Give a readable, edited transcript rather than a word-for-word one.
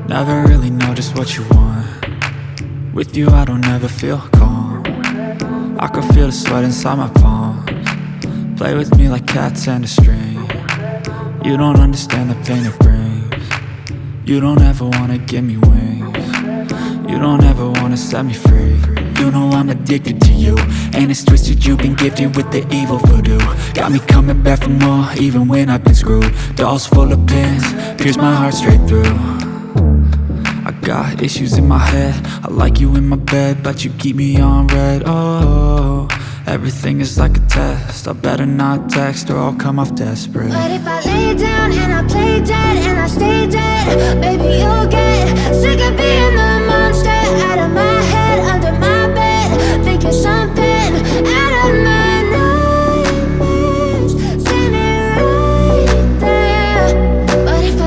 Never really know just what you want. With you I don't ever feel calm. I can feel the sweat inside my palms. Play with me like cats and a string. You don't understand the pain it brings. You don't ever wanna give me wings. You don't ever wanna set me free. You know I'm addicted to you, and it's twisted, you've been gifted with the evil voodoo. Got me coming back for more, even when I've been screwed. Dolls full of pins, pierce my heart straight through. I got issues in my head, I like you in my bed, but you keep me on red. Oh, everything is like a test, I better not text or I'll come off desperate. But if I lay down and I play dead and I stay dead, baby you'll get sick of being the